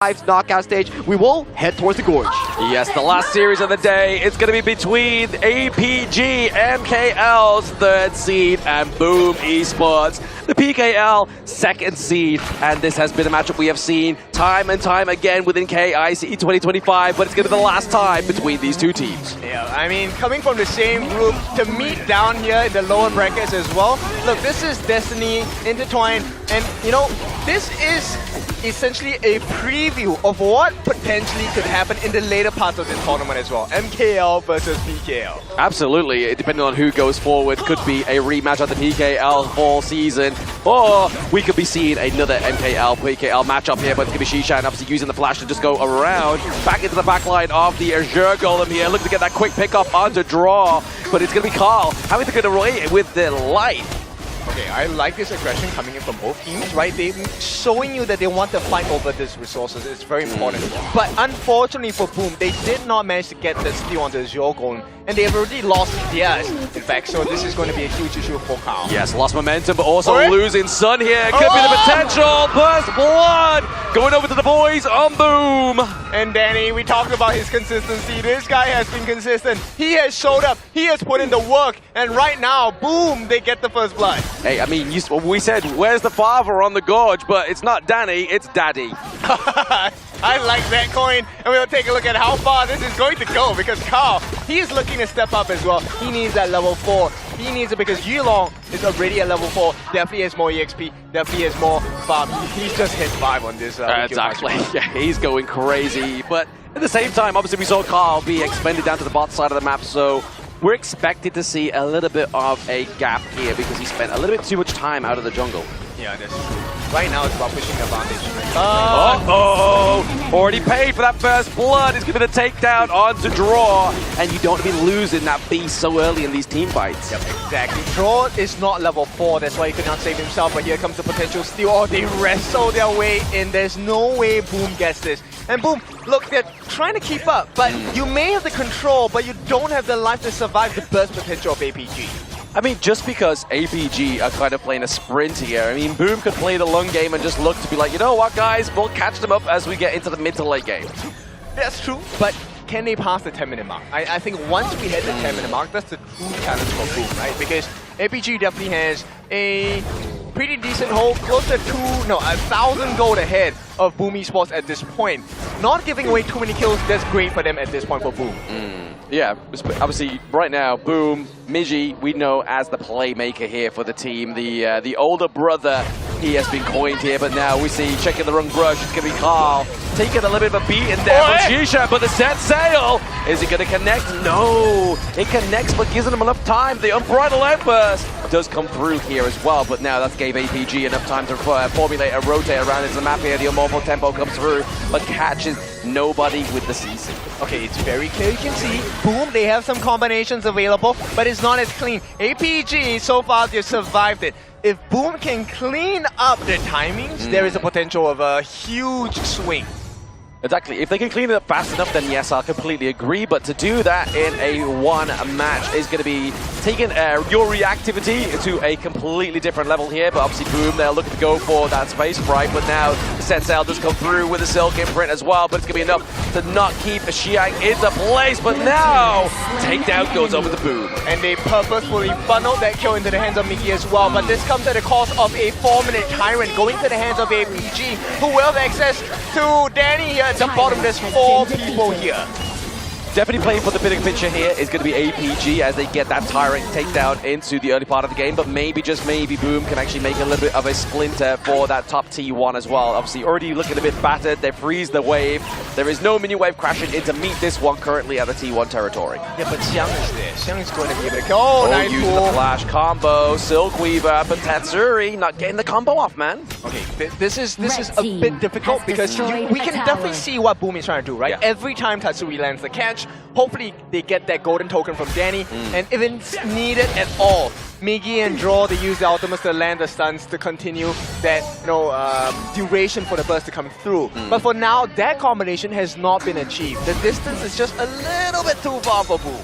knockout stage, we will head towards the gorge. Yes, the last series of the day, it's going to be between APG, MKL's third seed, and Boom Esports, the PKL second seed. And this has been a matchup we have seen time and time again within KIC2025, but it's going to be the last time between these two teams. Yeah, I mean, coming from the same group to meet down here in the lower brackets as well. Look, this is destiny intertwined, and you know, this is essentially a preview of what potentially could happen in the later parts of this tournament as well. MKL versus PKL. Absolutely, depending on who goes forward, could be a rematch of the PKL fall season, or we could be seeing another MKL-PKL matchup here, but it's going to be Shishan obviously using the flash to just go around, back into the backline of the Azure Golem here, looking to get that quick pickup onto draw, but it's going to be Carl having to get away with the light. Okay, I like this aggression coming in from both teams, right? They're showing you that they want to fight over these resources. It's very important. But unfortunately for Boom, they did not manage to get the steal onto Azure Golem, and they've already lost theirs, in fact, so this is going to be a huge issue for Carl. Yes, lost momentum, but also losing Sun here. Could be the potential. Burst blood going over to the boys on Boom. And Danny, we talked about his consistency. This guy has been consistent. He has showed up. He has put in the work. And right now, Boom, they get the first blood. Hey, I mean, we said, where's the father on the gorge? But it's not Danny, it's Daddy. I like that coin, and we'll take a look at how far this is going to go, because Carl, he is looking to step up as well. He needs that level 4. He needs it because Yulong is already at level 4. Definitely has more EXP, definitely has more farm. He's just hit 5 on this. Exactly. Yeah, he's going crazy. But at the same time, obviously we saw Carl be expended down to the bot side of the map, so we're expected to see a little bit of a gap here because he spent a little bit too much time out of the jungle. Yeah, that's true. Right now it's about pushing advantage. Already paid for that first blood. He's giving a takedown onto Draw, and you don't be losing that beast so early in these team fights. Yep, exactly. Draw is not level 4, that's why he could not save himself, but here comes the potential steal. Oh, they wrestle their way in. There's no way Boom gets this. And Boom, look, they're trying to keep up, but you may have the control, but you don't have the life to survive the burst potential of APG. I mean, just because APG are kind of playing a sprint here, I mean, Boom could play the long game and just look to be like, you know what, guys, we'll catch them up as we get into the mid to late game. That's true, but can they pass the 10-minute mark? I think once we hit the 10-minute mark, that's the true challenge for Boom, right? Because APG definitely has a pretty decent hold, close to 1,000 gold ahead of Boom Esports at this point. Not giving away too many kills, that's great for them at this point for Boom. Yeah, obviously right now, Boom, Miji, we know as the playmaker here for the team. The older brother, he has been coined here, but now we see checking the wrong brush. It's going to be Carl taking a little bit of a beating there from Shisha, but the set sail, is it going to connect? No, it connects, but gives him enough time. The unbridled outburst does come through here as well, but now that's gave APG enough time to formulate a rotate around into the map here. The unmortal tempo comes through, but catches nobody with the CC. Okay, it's very clear. You can see Boom, they have some combinations available, but it's not as clean. APG, so far, they've survived it. If Boom can clean up their timings, there is a potential of a huge swing. Exactly. If they can clean it up fast enough, then yes, I'll completely agree. But to do that in a one match is going to be taking your reactivity to a completely different level here. But obviously, Boom, they're looking to go for that space right. But now the set sail does come through with a silk imprint as well. But it's going to be enough to not keep Xiang into place. But now, takedown goes over to Boom. And they purposefully funneled that kill into the hands of Mickey as well. But this comes at the cost of a 4-minute Tyrant going to the hands of APG, who will have access to Danny here. At the bottom, there's 4 people here. Definitely playing for the bigger picture here is going to be APG as they get that Tyrant takedown into the early part of the game, but maybe, just maybe, Boom can actually make a little bit of a splinter for that top T1 as well. Obviously, already looking a bit battered. They freeze the wave. There is no mini wave crashing in to meet this one currently at the T1 territory. Yeah, but Xiang is there. Xiang is going to be able to go. Oh, nice using the flash combo. Silk Weaver, but Tatsuri not getting the combo off, man. Okay, this is a bit difficult because we can definitely see what Boom is trying to do, right? Yeah. Every time Tatsuri lands the catch, hopefully they get that golden token from Danny, and if it's needed at all, Miggy and Draw, they use the ultimates to land the stuns to continue that duration for the burst to come through. But for now, that combination has not been achieved. The distance is just a little bit too far for Boom.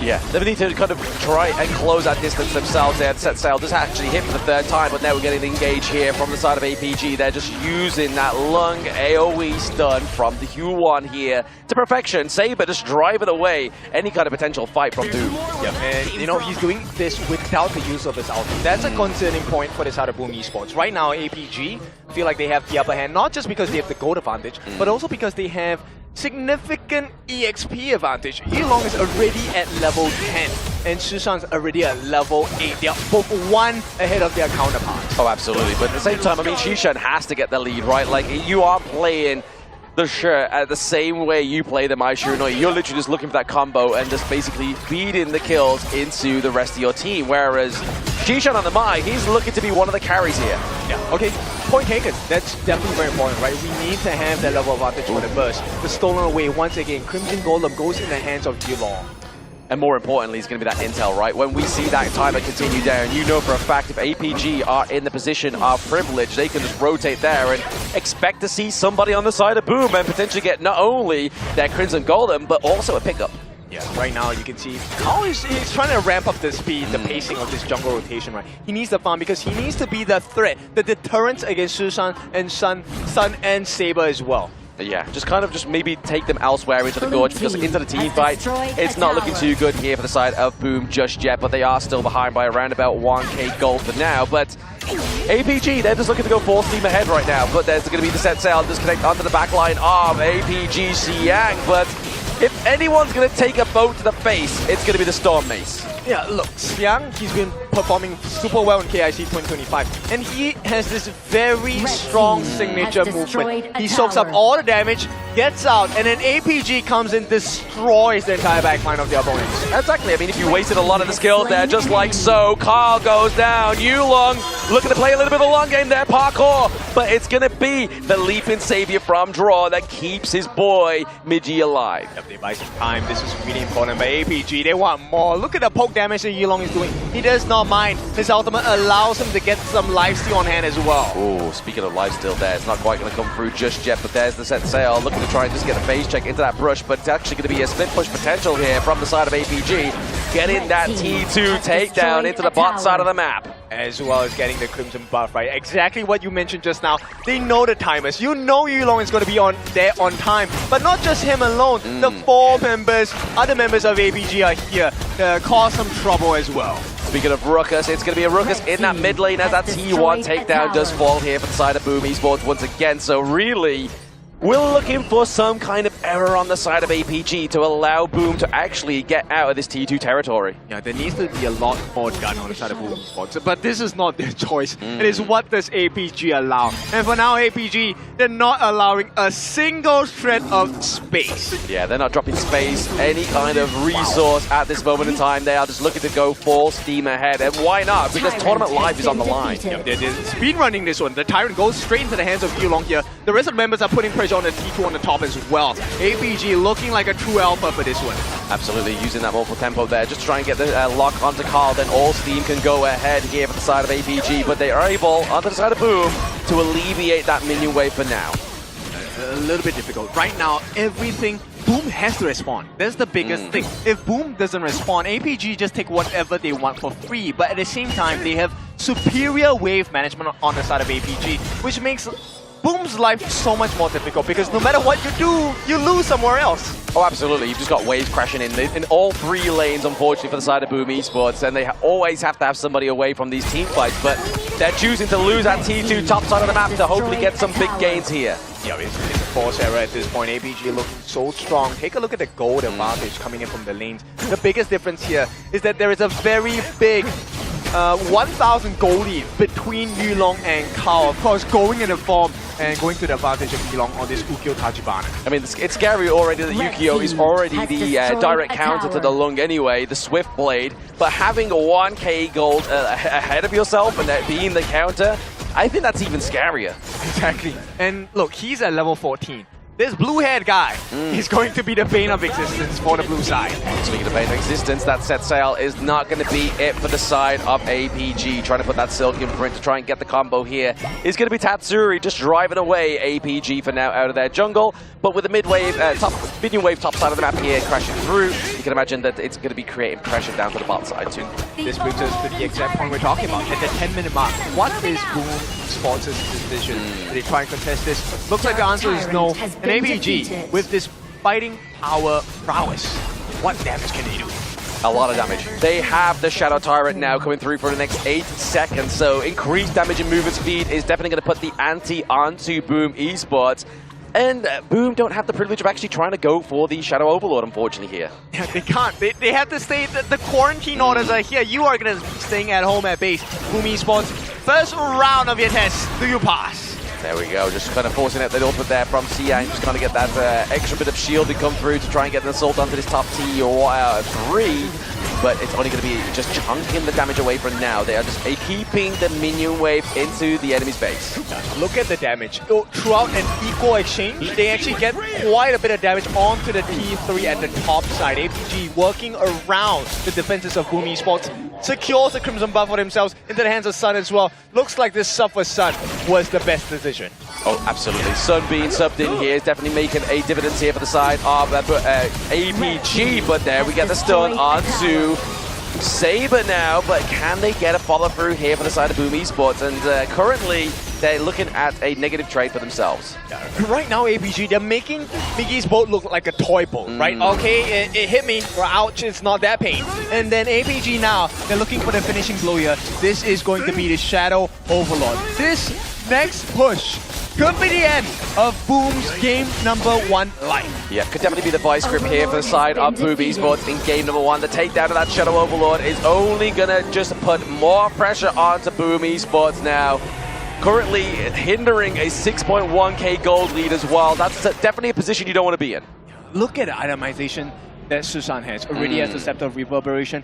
Yeah, they need to kind of try and close that distance themselves there. Set sail just actually hit for the third time, but now we're getting engaged here from the side of APG. They're just using that lung AoE stun from the Q1 here to perfection. Saber just driving away any kind of potential fight from Boom. Yep, and you know, he's doing this without the use of his ulti. That's a concerning point for the side of Boom Esports. Right now, APG feel like they have the upper hand, not just because they have the gold advantage, but also because they have significant EXP advantage. Yulong is already at level 10 and Shushan's already at level 8. They are both one ahead of their counterparts. Oh, absolutely. But at the same time, I mean, Shushan has to get the lead, right? Like, you are playing the shirt the same way you play the Mai Shiranui. You're literally just looking for that combo and just basically feeding the kills into the rest of your team. Whereas Shishan on the Mai, he's looking to be one of the carries here. Yeah, okay. Point taken. That's definitely very important, right? We need to have that level of advantage for the burst. The stolen away once again. Crimson Golem goes in the hands of Yulong. And more importantly, it's going to be that intel, right? When we see that timer continue down, you know for a fact if APG are in the position of privilege, they can just rotate there and expect to see somebody on the side of Boom and potentially get not only that Crimson Golem, but also a pickup. Yeah, right now you can see how he's trying to ramp up the speed, the pacing of this jungle rotation, right? He needs the farm because he needs to be the threat, the deterrent against Shushan and Sun and Saber as well. Yeah, just maybe take them elsewhere into the gorge, because into the team fight, it's not looking too good here for the side of Boom just yet, but they are still behind by around about 1k gold for now. But APG, they're just looking to go full steam ahead right now, but there's going to be the set sail disconnect onto the back line of APG Siang, but if anyone's going to take a boat to the face, it's going to be the Storm Mace. Yeah, look, Siang, he's been performing super well in KIC2025, and he has this very strong signature movement. He soaks up all the damage, gets out, and then APG comes in, destroys the entire backline of the opponents. Exactly. I mean, if you wasted a lot of the skills there, just like so, Carl goes down. Yulong looking to play a little bit of a long game there, parkour, but it's going to be the leaping savior from Draw that keeps his boy Miji alive. Yep, they buy some time. This is really important, but APG, they want more. Look at the poke damage that Yulong is doing. He does not mind. His ultimate allows him to get some lifesteal on hand as well. Oh, speaking of lifesteal there, it's not quite going to come through just yet, but there's the set sail, looking to try and just get a phase check into that brush, but it's actually going to be a split push potential here from the side of APG, getting that T2 takedown into the bot side of the map. As well as getting the Crimson buff, right? Exactly what you mentioned just now. They know the timers. You know Yulong is going to be there on time. But not just him alone. The other members of APG are here to cause some trouble as well. Speaking of Ruckus, it's going to be a Ruckus in that mid lane as that T1 takedown does fall here for the side of Boom Esports once again. So really, we're looking for some kind of error on the side of APG to allow Boom to actually get out of this T2 territory. Yeah, there needs to be a lot more done on the side of Boom Esports, but this is not their choice. It is what does APG allow. And for now, APG, they're not allowing a single shred of space. Yeah, they're not dropping space, any kind of resource at this moment in time. They are just looking to go full steam ahead. And why not? Because Tournament Live is on the line. Yeah, they're speedrunning this one. The Tyrant goes straight into the hands of Yulong here. The rest of the members are putting pressure on the T2 on the top as well. APG looking like a true alpha for this one. Absolutely, using that multiple tempo there, just try and get the lock onto Carl, then all steam can go ahead here for the side of APG, but they are able, onto the side of Boom, to alleviate that minion wave for now. A little bit difficult. Right now, everything, Boom has to respond. That's the biggest thing. If Boom doesn't respond, APG just take whatever they want for free, but at the same time, they have superior wave management on the side of APG, which makes Boom's life so much more difficult because no matter what you do, you lose somewhere else. Oh, absolutely. You've just got waves crashing in all three lanes, unfortunately, for the side of Boom Esports, and they always have to have somebody away from these team fights, but they're choosing to lose that T2 top side of the map to hopefully get some big gains here. Yeah, it's a force error at this point. APG looking so strong. Take a look at the gold advantage coming in from the lanes. The biggest difference here is that there is a very big 1,000 gold lead between Yulong and Kao. Of course, going in the form and going to the advantage of Yulong on this Ukyo Tachibana. I mean, it's scary already that Yukio is already the direct counter to the Lung anyway, the Swift Blade, but having a 1k gold ahead of yourself and that being the counter, I think that's even scarier. Exactly. And look, he's at level 14. This blue-haired guy is going to be the bane of existence for the blue side. Speaking of bane of existence, that set sail is not going to be it for the side of APG. Trying to put that silk imprint to try and get the combo here is going to be Tatsuri just driving away APG for now out of their jungle. But with the mid-wave, top minion wave top side of the map here, crashing through. You can imagine that it's going to be creating pressure down to the bot side too. This brings us to the exact point we're talking about. At the 10-minute mark, what is Boom Sports' decision? Do they try and contest this? Looks like the answer is no. And APG, with this fighting power prowess, what damage can they do? A lot of damage. They have the Shadow Tyrant now coming through for the next 8 seconds, so increased damage and movement speed is definitely going to put the ante onto Boom Esports. And Boom don't have the privilege of actually trying to go for the Shadow Overlord, unfortunately, here. Yeah, they can't. They have to stay. The quarantine orders are here. You are going to be staying at home at base. Boom Esports, first round of your test. Do you pass? There we go, just kind of forcing out the ultimate there from Xiang, just kind of get that extra bit of shield to come through to try and get an assault onto this top T or 3, but it's only going to be just chunking the damage away from now. They are just keeping the minion wave into the enemy's base. Look at the damage. Throughout an equal exchange, they actually get quite a bit of damage onto the T3 at the top side. APG working around the defenses of Boom Esports, secures the Crimson buff for themselves into the hands of Sun as well. Looks like this sub for Sun was the best decision. Oh, absolutely. Sun being subbed in here is definitely making a dividend here for the side of APG, but there we get the stun onto Saber now, but can they get a follow-through here for the side of Boom Esports? And currently, they're looking at a negative trade for themselves. Right now, APG, they're making Miggy's boat look like a toy boat, right? Okay, it hit me, or ouch, it's not that pain. And then APG now, they're looking for the finishing blow here. This is going to be the Shadow Overlord. This next push could be the end of Boom's game number 1 life. Yeah, could definitely be the vice grip here for the side of Boom Esports in game number 1. The takedown of that Shadow Overlord is only gonna just put more pressure onto Boom Esports now. Currently hindering a 6.1k gold lead as well. That's definitely a position you don't want to be in. Look at the itemization that Susan has. Already has the Scepter of Reverberation,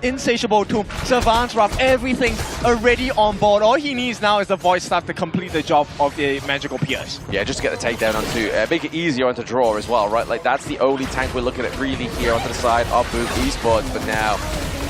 Insatiable Tomb, Savant's Wrath, everything already on board. All he needs now is the Void Staff to complete the job of the Magical Pierce. Yeah, just to get the takedown onto, make it easier onto draw as well, right? Like, that's the only tank we're looking at really here onto the side of Boom Esports. But now,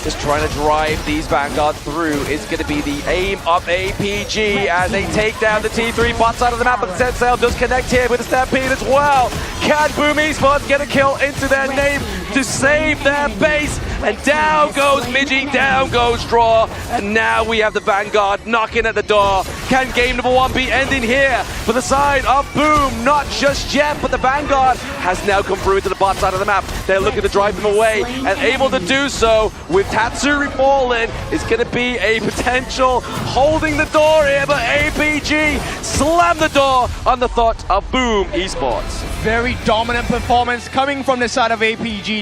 just trying to drive these Vanguard through is going to be the aim of APG as they take down the T3 bot side of the map, but the Set Sail does connect here with the Stampede as well. Can Boom Esports get a kill into their name to save their base? And down goes Midgie, down goes Draw, and now we have the Vanguard knocking at the door. Can game number 1 be ending here for the side of Boom? Not just yet, but the Vanguard has now come through into the bot side of the map. They're looking to drive them away, and able to do so with Tatsuri falling is going to be a potential holding the door here, but APG slam the door on the thought of Boom Esports. Very dominant performance coming from the side of APG.